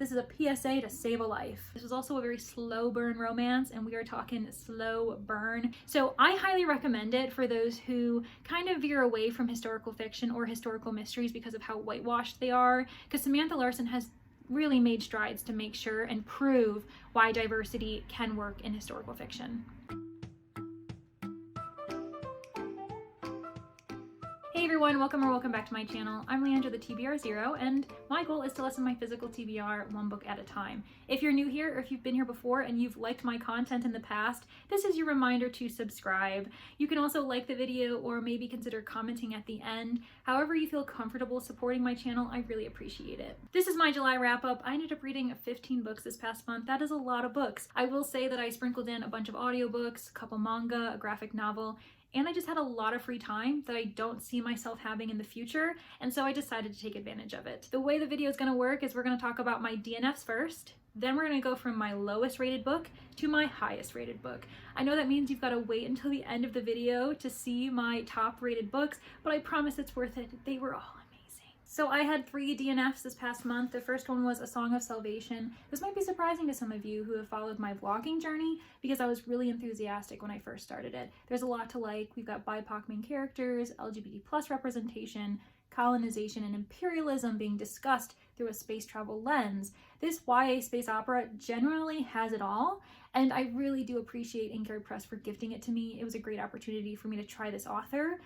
This is a PSA to save a life. This was also a very slow burn romance, and we are talking slow burn. So I highly recommend it for those who kind of veer away from historical fiction or historical mysteries because of how whitewashed they are, because Samantha Larsen has really made strides to make sure and prove why diversity can work in historical fiction. Hey everyone, welcome back to my channel. I'm Leandra, the TBR0, and my goal is to lessen my physical TBR one book at a time. If you're new here, or if you've been here before and you've liked my content in the past, this is your reminder to subscribe. You can also like the video or maybe consider commenting at the end. However you feel comfortable supporting my channel, I really appreciate it. This is my July wrap-up. I ended up reading 15 books this past month. That is a lot of books. I will say that I sprinkled in a bunch of audiobooks, a couple manga, a graphic novel, and I just had a lot of free time that I don't see myself having in the future, and so I decided to take advantage of it. The way the video is going to work is we're going to talk about my DNFs first, then we're going to go from my lowest rated book to my highest rated book. I know that means you've got to wait until the end of the video to see my top rated books, but I promise it's worth it. They were all amazing. So I had 3 DNFs this past month. The first one was A Song of Salvation. This might be surprising to some of you who have followed my vlogging journey because I was really enthusiastic when I first started it. There's a lot to like. We've got BIPOC main characters, LGBT plus representation, colonization and imperialism being discussed through a space travel lens. This YA space opera generally has it all, and I really do appreciate Inquiry Press for gifting it to me. It was a great opportunity for me to try this author.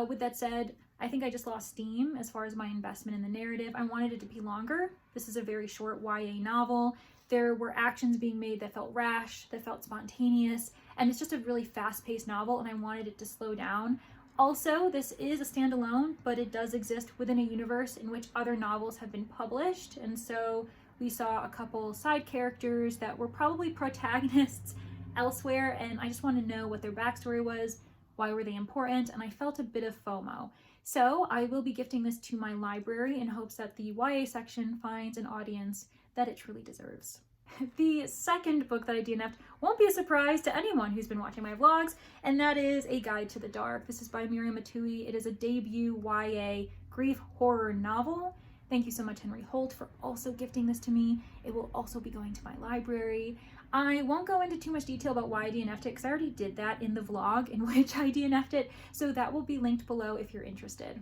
With that said, I think I just lost steam as far as my investment in the narrative. I wanted it to be longer. This is a very short YA novel. There were actions being made that felt rash, that felt spontaneous, and it's just a really fast-paced novel, and I wanted it to slow down. Also, this is a standalone, but it does exist within a universe in which other novels have been published, and so we saw a couple side characters that were probably protagonists elsewhere, and I just wanted to know what their backstory was, why were they important, and I felt a bit of FOMO. So I will be gifting this to my library in hopes that the YA section finds an audience that it truly deserves. The second book that I DNF'd won't be a surprise to anyone who's been watching my vlogs, and that is A Guide to the Dark. This is by Meriam Metoui. It is a debut YA grief horror novel. Thank you so much, Henry Holt, for also gifting this to me. It will also be going to my library. I won't go into too much detail about why I DNF'd it because I already did that in the vlog in which I DNF'd it, so that will be linked below if you're interested.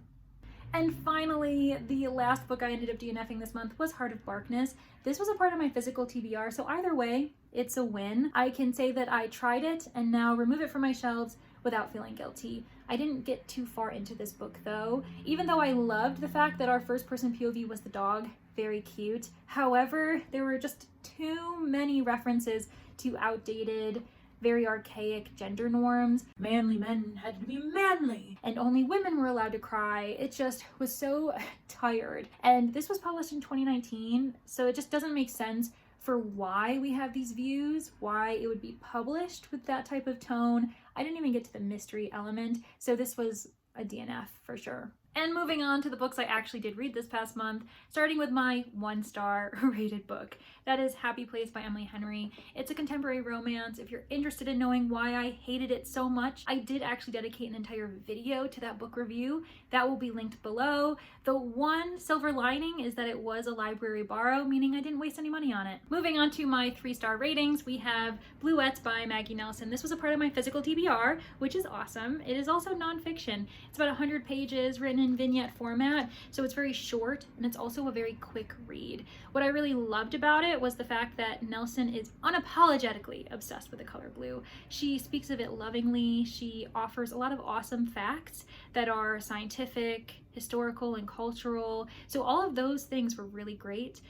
And finally, the last book I ended up DNFing this month was Heart of Barkness. This was a part of my physical TBR, so either way, it's a win. I can say that I tried it and now remove it from my shelves without feeling guilty. I didn't get too far into this book though, even though I loved the fact that our first person POV was the dog. Very cute. However, there were just too many references to outdated, very archaic gender norms. Manly men had to be manly, and only women were allowed to cry. It just was so tired. And this was published in 2019, so it just doesn't make sense for why we have these views, why it would be published with that type of tone. I didn't even get to the mystery element, so this was a DNF for sure. And moving on to the books I actually did read this past month, starting with my 1-star rated book. That is Happy Place by Emily Henry. It's a contemporary romance. If you're interested in knowing why I hated it so much, I did actually dedicate an entire video to that book review. That will be linked below. The one silver lining is that it was a library borrow, meaning I didn't waste any money on it. Moving on to my 3-star ratings, we have Bluets by Maggie Nelson. This was a part of my physical TBR, which is awesome. It is also nonfiction. It's about 100 pages written in vignette format, so it's very short and it's also a very quick read. What I really loved about it was the fact that Nelson is unapologetically obsessed with the color blue. She speaks of it lovingly. She offers a lot of awesome facts that are scientific, historical, and cultural. So all of those things were really great.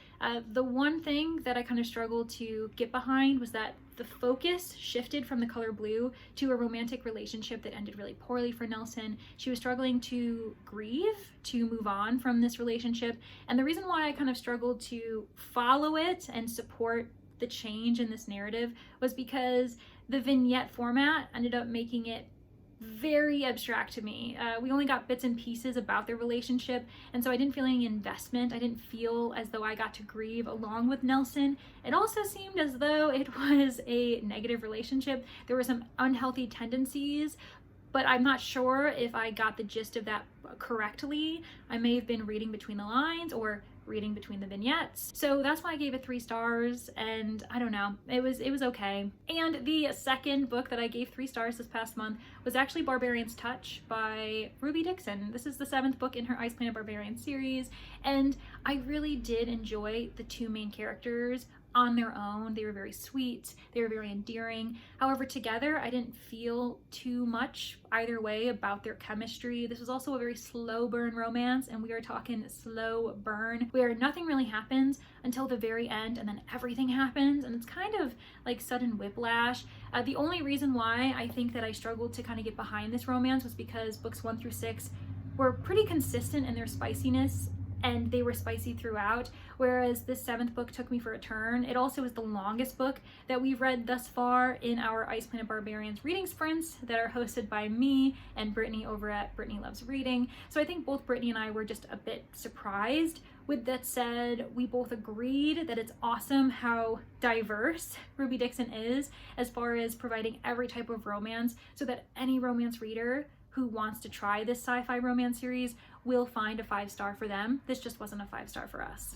The one thing that I kind of struggled to get behind was that the focus shifted from the color blue to a romantic relationship that ended really poorly for Nelson. She was struggling to grieve, to move on from this relationship. And the reason why I kind of struggled to follow it and support the change in this narrative was because the vignette format ended up making it very abstract to me. We only got bits and pieces about their relationship, and so I didn't feel any investment. I didn't feel as though I got to grieve along with Nelson. It also seemed as though it was a negative relationship. There were some unhealthy tendencies, but I'm not sure if I got the gist of that correctly. I may have been reading between the lines, or reading between the vignettes. So that's why I gave it 3 stars, and I don't know, it was okay. And the second book that I gave 3 stars this past month was actually Barbarian's Touch by Ruby Dixon. This is the 7th book in her Ice Planet Barbarian series, and I really did enjoy the 2 main characters on their own. They were very sweet, they were very endearing. However, together, I didn't feel too much either way about their chemistry. This was also a very slow burn romance, and we are talking slow burn, where nothing really happens until the very end, and then everything happens, and it's kind of like sudden whiplash. The only reason why I think that I struggled to kind of get behind this romance was because books 1 through 6 were pretty consistent in their spiciness, and they were spicy throughout, whereas this 7th book took me for a turn. It also is the longest book that we've read thus far in our Ice Planet Barbarians reading sprints that are hosted by me and Brittany over at Brittany Loves Reading. So I think both Brittany and I were just a bit surprised. With that said, we both agreed that it's awesome how diverse Ruby Dixon is as far as providing every type of romance, so that any romance reader who wants to try this sci-fi romance series will find a 5-star for them. This just wasn't a 5-star for us.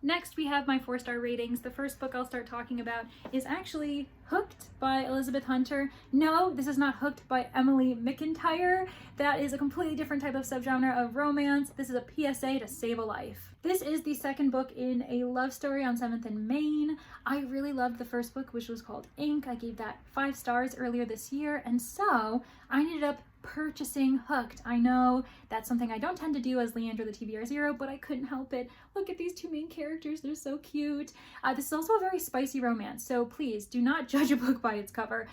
Next, we have my 4-star ratings. The first book I'll start talking about is actually Hooked by Elizabeth Hunter. No, this is not Hooked by Emily McIntyre. That is a completely different type of subgenre of romance. This is a PSA to save a life. This is the 2nd book in a love story on 7th and Main. I really loved the first book, which was called Ink. I gave that 5 stars earlier this year, and so I ended up purchasing Hooked. I know that's something I don't tend to do as Leandra the TBR0, but I couldn't help it. Look at these 2 main characters, they're so cute. This is also a very spicy romance, so please do not judge a book by its cover.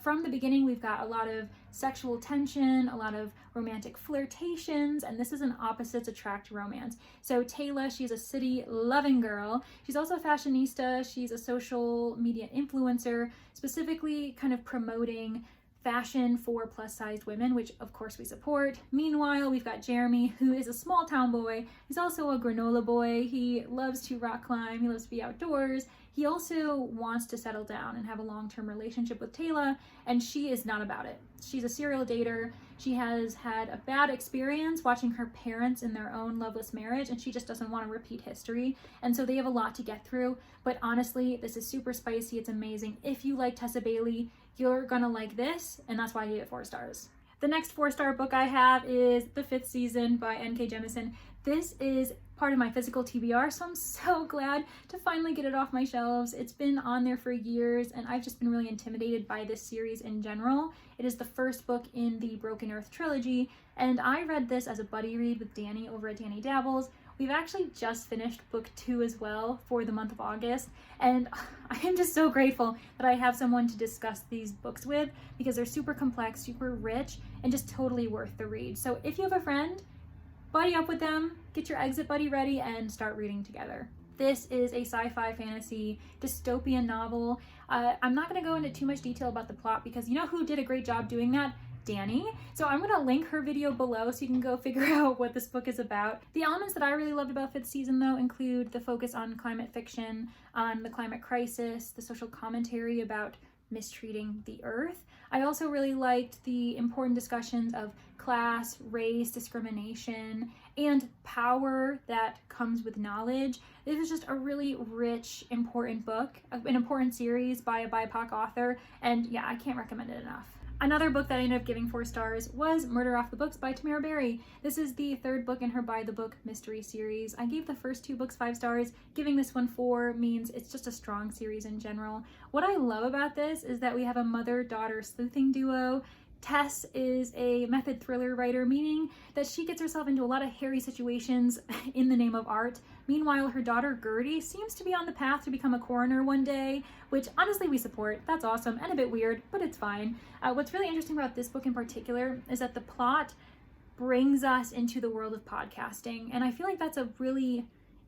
From the beginning, we've got a lot of sexual tension, a lot of romantic flirtations, and this is an opposites attract romance. So Taylor, she's a city-loving girl. She's also a fashionista. She's a social media influencer, specifically kind of promoting fashion for plus-sized women, which of course we support. Meanwhile, we've got Jeremy, who is a small town boy. He's also a granola boy. He loves to rock climb. He loves to be outdoors. He also wants to settle down and have a long-term relationship with Taylor, and she is not about it. She's a serial dater. She has had a bad experience watching her parents in their own loveless marriage, and she just doesn't want to repeat history. And so they have a lot to get through. But honestly, this is super spicy. It's amazing. If you like Tessa Bailey, you're gonna like this, and that's why I gave it 4 stars. The next 4-star book I have is The 5th Season by N.K. Jemisin. This is part of my physical TBR, so I'm so glad to finally get it off my shelves. It's been on there for years, and I've just been really intimidated by this series in general. It is the first book in the Broken Earth trilogy, and I read this as a buddy read with Danni over at Danni Dabbles. We've actually just finished book 2 as well for the month of August, and I am just so grateful that I have someone to discuss these books with, because they're super complex, super rich, and just totally worth the read. So if you have a friend, buddy up with them, get your exit buddy ready, and start reading together. This is a sci-fi fantasy dystopian novel. I'm not going to go into too much detail about the plot, because you know who did a great job doing that? Danni. So I'm going to link her video below so you can go figure out what this book is about. The elements that I really loved about 5th Season, though, include the focus on climate fiction, on the climate crisis, the social commentary about mistreating the earth. I also really liked the important discussions of class, race, discrimination, and power that comes with knowledge. This is just a really rich, important book, an important series by a BIPOC author, and yeah, I can't recommend it enough. Another book that I ended up giving 4 stars was Murder Off the Books by Tamara Berry. This is the 3rd book in her By the Book mystery series. I gave the first 2 books 5 stars. Giving this one 4 means it's just a strong series in general. What I love about this is that we have a mother-daughter sleuthing duo. Tess is a method thriller writer, meaning that she gets herself into a lot of hairy situations in the name of art. Meanwhile, her daughter Gertie seems to be on the path to become a coroner one day, which honestly we support. That's awesome and a bit weird, but it's fine. What's really interesting about this book in particular is that the plot brings us into the world of podcasting, and I feel like that's a really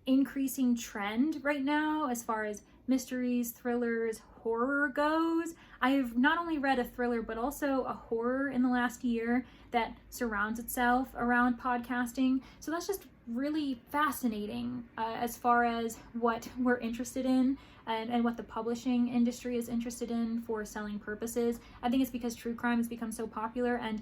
increasing trend right now as far as mysteries, thrillers, horror goes. I've not only read a thriller, but also a horror in the last year that surrounds itself around podcasting. So that's just really fascinating as far as what we're interested in and what the publishing industry is interested in for selling purposes. I think it's because true crime has become so popular, and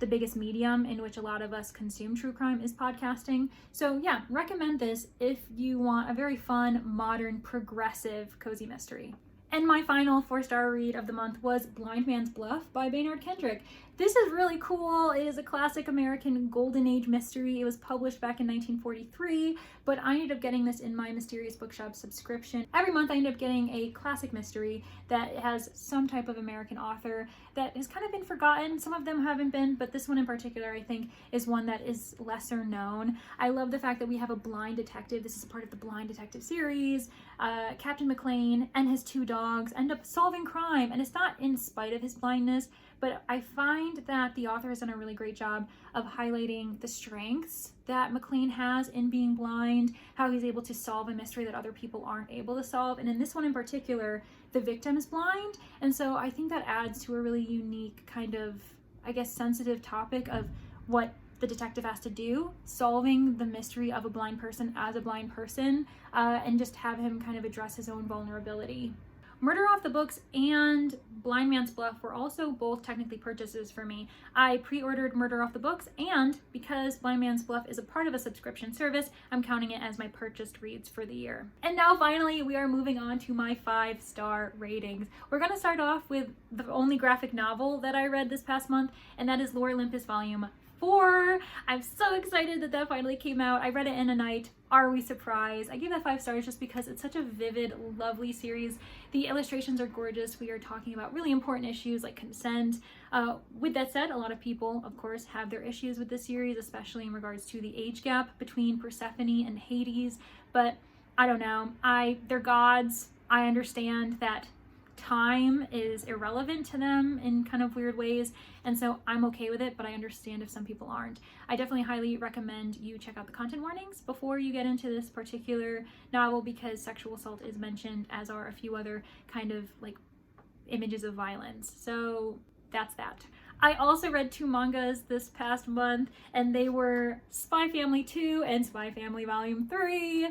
the biggest medium in which a lot of us consume true crime is podcasting. So yeah, recommend this if you want a very fun, modern, progressive, cozy mystery. And my final 4-star read of the month was Blind Man's Bluff by Baynard Kendrick. This is really cool. It is a classic American golden age mystery. It was published back in 1943, but I ended up getting this in my Mysterious Bookshop subscription. Every month I end up getting a classic mystery that has some type of American author that has kind of been forgotten. Some of them haven't been, but this one in particular I think is one that is lesser known. I love the fact that we have a blind detective. This is a part of the Blind Detective series. Captain McLean and his 2 dogs end up solving crime, and it's not in spite of his blindness, but I find that the author has done a really great job of highlighting the strengths that McLean has in being blind, how he's able to solve a mystery that other people aren't able to solve. And in this one in particular, the victim is blind. And so I think that adds to a really unique kind of, I guess, sensitive topic of what the detective has to do, solving the mystery of a blind person as a blind person, and just have him kind of address his own vulnerability. Murder Off the Books and Blind Man's Bluff were also both technically purchases for me. I pre-ordered Murder Off the Books, and because Blind Man's Bluff is a part of a subscription service, I'm counting it as my purchased reads for the year. And now finally, we are moving on to my 5-star ratings. We're gonna start off with the only graphic novel that I read this past month, and that is Lore Olympus Volume 4. I'm so excited that that finally came out. I read it in a night. Are we surprised? I gave that 5 stars just because it's such a vivid, lovely series. The illustrations are gorgeous. We are talking about really important issues like consent. With that said, a lot of people, of course, have their issues with this series, especially in regards to the age gap between Persephone and Hades. But I don't know. They're gods. I understand that time is irrelevant to them in kind of weird ways, and so I'm okay with it, but I understand if some people aren't. I definitely highly recommend you check out the content warnings before you get into this particular novel, because sexual assault is mentioned, as are a few other kind of like images of violence. So that's that. I also read 2 mangas this past month, and they were Spy Family 2 and Spy Family Volume 3.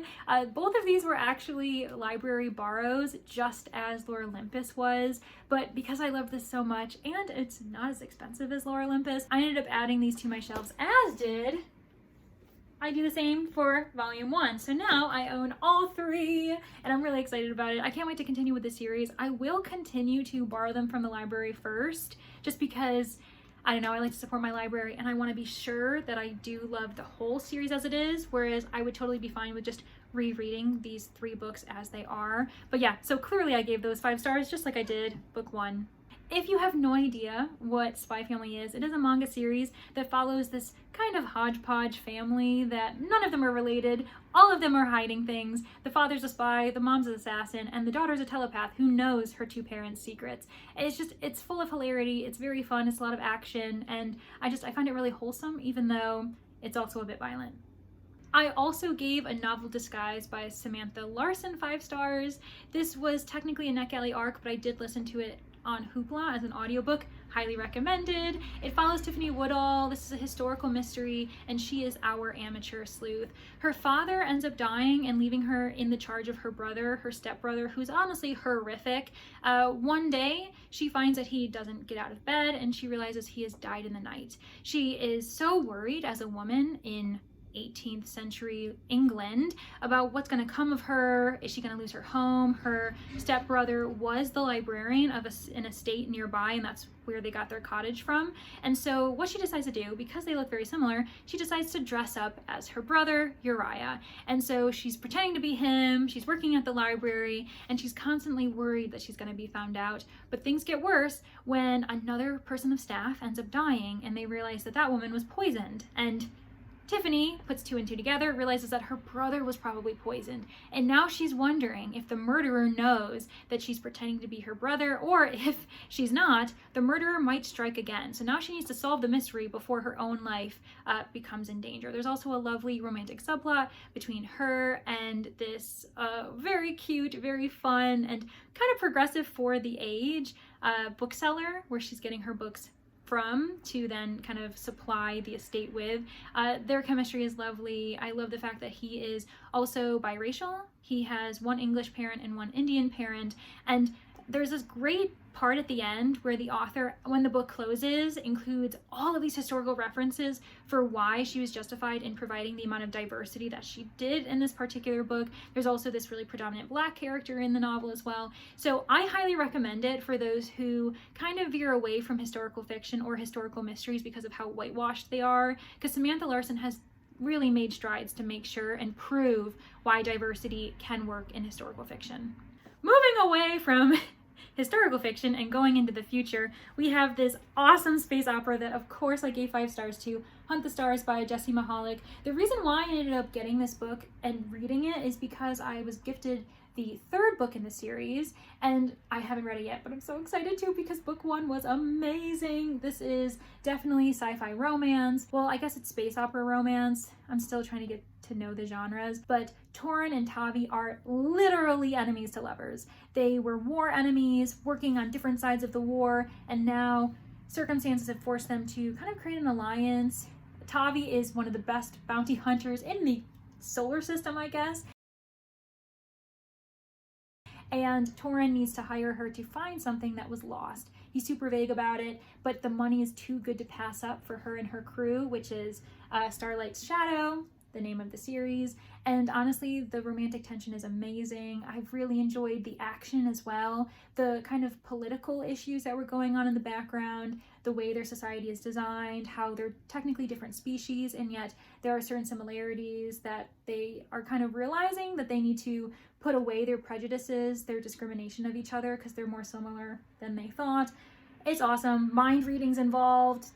Both of these were actually library borrows, just as Lore Olympus was, but because I love this so much, and it's not as expensive as Lore Olympus, I ended up adding these to my shelves, as did I do the same for Volume 1. So now I own all 3, and I'm really excited about it. I can't wait to continue with the series. I will continue to borrow them from the library first, just because, I don't know, I like to support my library, and I want to be sure that I do love the whole series as it is, whereas I would totally be fine with just rereading these 3 books as they are. But yeah, so clearly I gave those 5 stars, just like I did Book 1. If you have no idea what Spy Family is, it is a manga series that follows this kind of hodgepodge family that none of them are related. All of them are hiding things. The father's a spy, the mom's an assassin, and the daughter's a telepath who knows her 2 parents' secrets. It's full of hilarity, it's very fun, it's a lot of action, and I find it really wholesome, even though it's also a bit violent. I also gave A Novel Disguised by Samantha Larsen 5 stars. This was technically a NetGalley arc, but I did listen to it on Hoopla as an audiobook. Highly recommended. It follows Tiffany Woodall. This is a historical mystery, and she is our amateur sleuth. Her father ends up dying and leaving her in the charge of her brother, her stepbrother, who's honestly horrific. One day, she finds that he doesn't get out of bed, and she realizes he has died in the night. She is so worried as a woman in 18th century England about what's going to come of her. Is she going to lose her home? Her stepbrother was the librarian of an estate nearby, and that's where they got their cottage from. And so what she decides to do, because they look very similar, she decides to dress up as her brother, Uriah. And so she's pretending to be him, she's working at the library, and she's constantly worried that she's going to be found out. But things get worse when another person of staff ends up dying, and they realize that that woman was poisoned. And Tiffany puts 2 and 2 together, realizes that her brother was probably poisoned, and now she's wondering if the murderer knows that she's pretending to be her brother, or if she's not, the murderer might strike again. So now she needs to solve the mystery before her own life becomes in danger. There's also a lovely romantic subplot between her and this very cute, very fun, and kind of progressive for the age bookseller, where she's getting her books from to then kind of supply the estate with. Their chemistry is lovely. I love the fact that he is also biracial. He has 1 English parent and 1 Indian parent, and there's this great part at the end where the author, when the book closes, includes all of these historical references for why she was justified in providing the amount of diversity that she did in this particular book. There's also this really predominant Black character in the novel as well. So I highly recommend it for those who kind of veer away from historical fiction or historical mysteries because of how whitewashed they are, because Samantha Larsen has really made strides to make sure and prove why diversity can work in historical fiction. Moving away from historical fiction and going into the future, we have this awesome space opera that of course I gave 5 stars to, Hunt the Stars by Jessie Mahalik. The reason why I ended up getting this book and reading it is because I was gifted the 3rd book in the series, and I haven't read it yet, but I'm so excited to because book 1 was amazing. This is definitely sci-fi romance. Well, I guess it's space opera romance. I'm still trying to get to know the genres, but Torin and Tavi are literally enemies to lovers. They were war enemies working on different sides of the war, and now circumstances have forced them to kind of create an alliance. Tavi is one of the best bounty hunters in the solar system, I guess, and Torin needs to hire her to find something that was lost. He's super vague about it, but the money is too good to pass up for her and her crew, which is Starlight's Shadow, the name of the series. And honestly, the romantic tension is amazing. I've really enjoyed the action as well, the kind of political issues that were going on in the background, the way their society is designed, how they're technically different species, and yet there are certain similarities that they are kind of realizing that they need to put away their prejudices, their discrimination of each other, because they're more similar than they thought. It's awesome. Mind readings involved,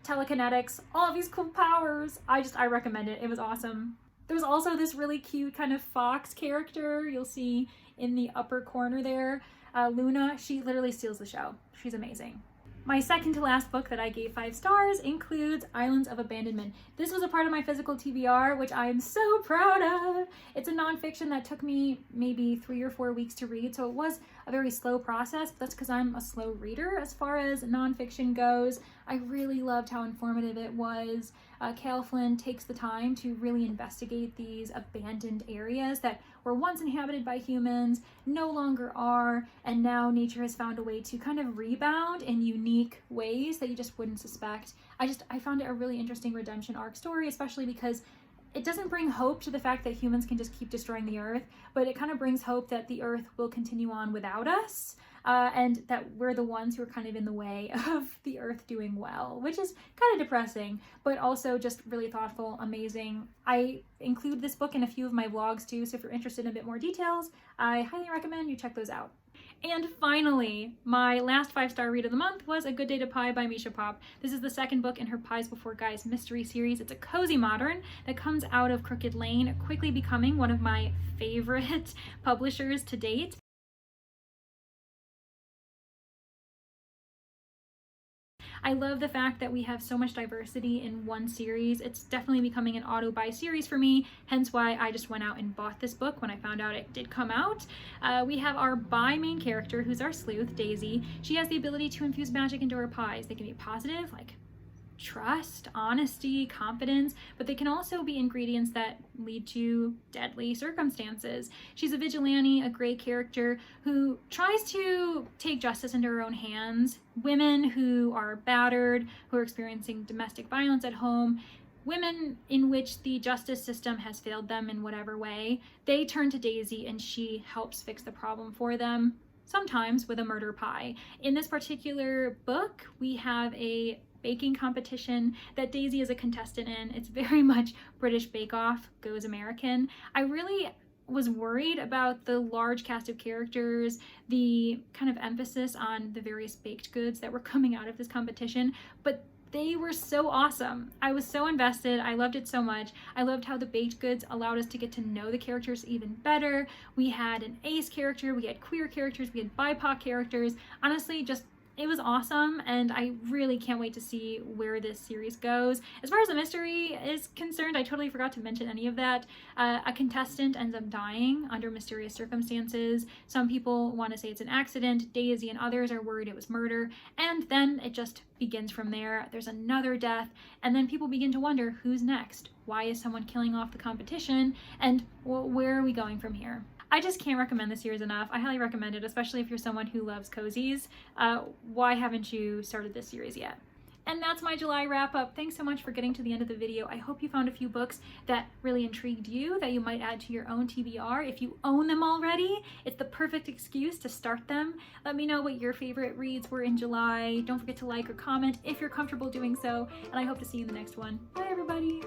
telekinetics, all of these cool powers. I recommend it. It was awesome. There's also this really cute kind of fox character you'll see in the upper corner there. Luna, she literally steals the show. She's amazing. My second to last book that I gave 5 stars includes Islands of Abandonment. This was a part of my physical TBR, which I am so proud of. It's a nonfiction that took me maybe 3 or 4 weeks to read, so it was a very slow process, but that's because I'm a slow reader as far as nonfiction goes. I really loved how informative it was. Cal Flynn takes the time to really investigate these abandoned areas that were once inhabited by humans, no longer are, and now nature has found a way to kind of rebound in unique ways that you just wouldn't suspect. I found it a really interesting redemption arc story, especially because it doesn't bring hope to the fact that humans can just keep destroying the earth, but it kind of brings hope that the earth will continue on without us, and that we're the ones who are kind of in the way of the earth doing well, which is kind of depressing, but also just really thoughtful, amazing. I include this book in a few of my vlogs too, so if you're interested in a bit more details, I highly recommend you check those out. And finally, my last 5-star read of the month was A Good Day to Pie by Misha Pop. This is the second book in her Pies Before Guys mystery series. It's a cozy modern that comes out of Crooked Lane, quickly becoming one of my favorite publishers to date. I love the fact that we have so much diversity in one series. It's definitely becoming an auto-buy series for me, hence why I just went out and bought this book when I found out it did come out. We have our bi main character, who's our sleuth, Daisy. She has the ability to infuse magic into her pies. They can be positive, like trust, honesty, confidence, but they can also be ingredients that lead to deadly circumstances. She's a vigilante, a great character who tries to take justice into her own hands. Women who are battered, who are experiencing domestic violence at home, women in which the justice system has failed them in whatever way, they turn to Daisy and she helps fix the problem for them, sometimes with a murder pie. In this particular book, we have a baking competition that Daisy is a contestant in. It's very much British Bake Off goes American. I really was worried about the large cast of characters, the kind of emphasis on the various baked goods that were coming out of this competition, but they were so awesome. I was so invested. I loved it so much. I loved how the baked goods allowed us to get to know the characters even better. We had an ace character, we had queer characters, we had BIPOC characters. Honestly, just it was awesome, and I really can't wait to see where this series goes. As far as the mystery is concerned, I totally forgot to mention any of that. A contestant ends up dying under mysterious circumstances. Some people want to say it's an accident. Daisy and others are worried it was murder, and then it just begins from there. There's another death, and then people begin to wonder who's next. Why is someone killing off the competition, and where are we going from here? I just can't recommend this series enough. I highly recommend it, especially if you're someone who loves cozies. Why haven't you started this series yet? And that's my July wrap up. Thanks so much for getting to the end of the video. I hope you found a few books that really intrigued you, that you might add to your own TBR. If you own them already, it's the perfect excuse to start them. Let me know what your favorite reads were in July. Don't forget to like or comment if you're comfortable doing so, and I hope to see you in the next one. Bye, everybody.